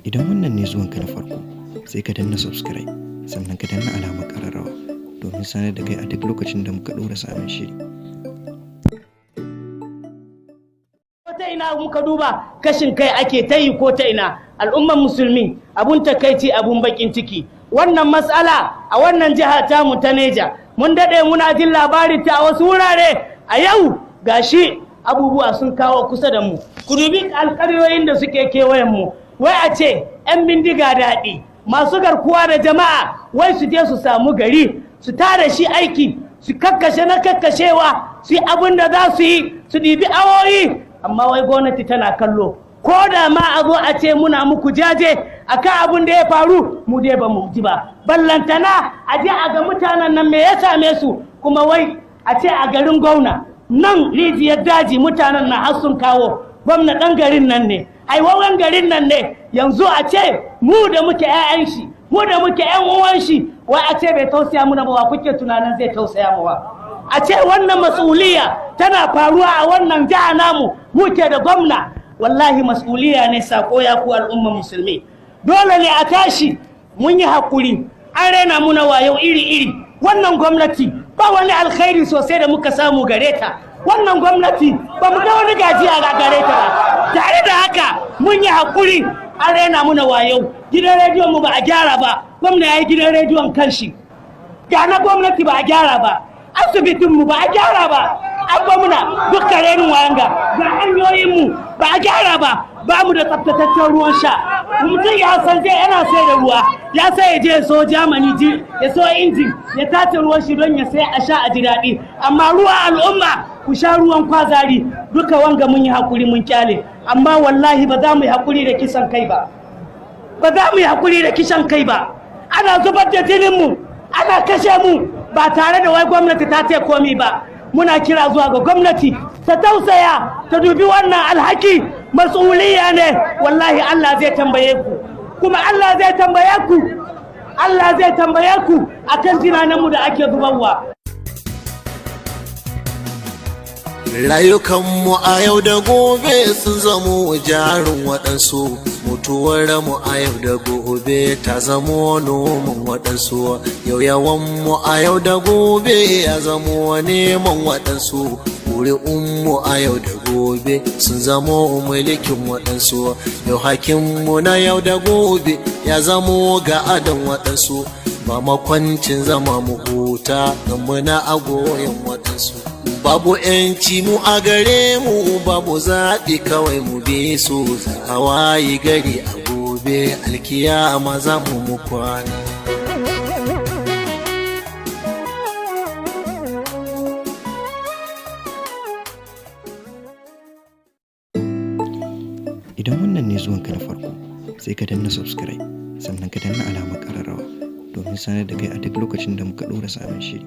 Idan wannan ne zuwanka na farko, sai ka danna subscribe, sannan ka danna alamar ƙararrawa domin sanar da kai a duk lokacin da muka ɗora sabon shiri. Ta ina muka duba kashin kai ake ta yi ko ta ina al'umman musulmi abun takaici abun bakin ciki. Wannan matsala a wannan jiha tamu ta Neja mun daɗe muna jin labari ta a wasu wurare, a yau gashi abubuwa sun kawo kusa da mu. Ku dubi alƙaryoyin da suke kewayen mu, wai a ce 'yan bindiga daɗi masu garkuwa da jama'a wai su je su samu gari su tada shi aiki su kakkashe na kakkashewa su yi abin da za su yi su ɗibi awoyi, amma wai gwamnati tana kallo. Ko da ma a zo a ce muna muku jaje akan abin da ya faru, mu dai ba mu ji ba. Ballantana a je a ga mutanen nan me ya same su, kuma wai a ce a garin gwamna nan rijiyar daji mutanen na har sun kawo gwamna ɗan garin nan ne, haiwawan garin nan ne. Yanzu a ce mu da muke 'ya'yan shi, mu da muke 'yan uwan shi, wai a ce bai tausaya mu na ba, kuke tunanin zai tausaya mu ba? A ce wannan mas'uliya tana faruwa a wannan jiha namu, muke da gwamna. Wallahi mas'uliya ne, sako ya ku al'umma musulmi. Dole ne a tashi, mun yi hakuri, an raina muna wayo iri-iri. Wannan gwamnati ba wani alkhairi sosai da muka samu gare ta. Wannan gwamnati ba mu ga wani gajiya ga gare ta ba. Tare da haka mun yi hakuri, an raina muna wayo. Gidan rediyon mu ba a gyara ba, gwamna ya yi gidan rediyon kanshi. Ga na gwamnati ba a gyara ba, asibitinmu ba a gyara ba, an gwamna duk renin wayanga. Ga hanyoyinmu ba a gyara ba, ba mu da tsaftataccen ruwan sha. Mutum ya san zai yana sai da ruwa, ya sai ya je ya so Germany ya so injin ya tace ruwan shi don ya sai a sha a ji daɗi. Amma ruwa al'umma ku sha ruwan kwazari, duka wanga mun yi hakuri mun kyale. Amma wallahi ba za mu yi hakuri da kisan kai ba, ba za mu yi hakuri da kisan kai ba. Ana zubar da jininmu, ana kashe mu ba tare da wai gwamnati ta ce komi ba. Muna kira zuwa ga gwamnati ta tausaya, ta dubi wannan alhaki, mas'uliya ne. Wallahi Allah zai tambaye ku, kuma Allah zai tambaye ku, Allah zai tambaye ku akan tunananmu da ake zubarwa. Rayukanmu a yau da gobe sun zamo jarin waɗansu, mutuwar mu a yau da gobe ta zamo noman waɗansu, yau yawanmu a yau da gobe ya zamo neman waɗansu, ƙuri'unmu a yau da gobe sun zamo mulkin waɗansu, yau hakinmu na yau da gobe ya zamo ga adon waɗansu, ba makwancin zama mu huta don muna a goyon waɗansu. Babu ‘yanci mu a gare mu, babu zaɓi kawai mu bi su, hawaye gari a gobe alkiyama za mu kwana. Idan wannan ne zuwanka na farko, sai ka danna subscribe, sannan ka danna alamar ƙararrawa domin sanar da kai a duk lokacin da muka ɗora sabon shiri.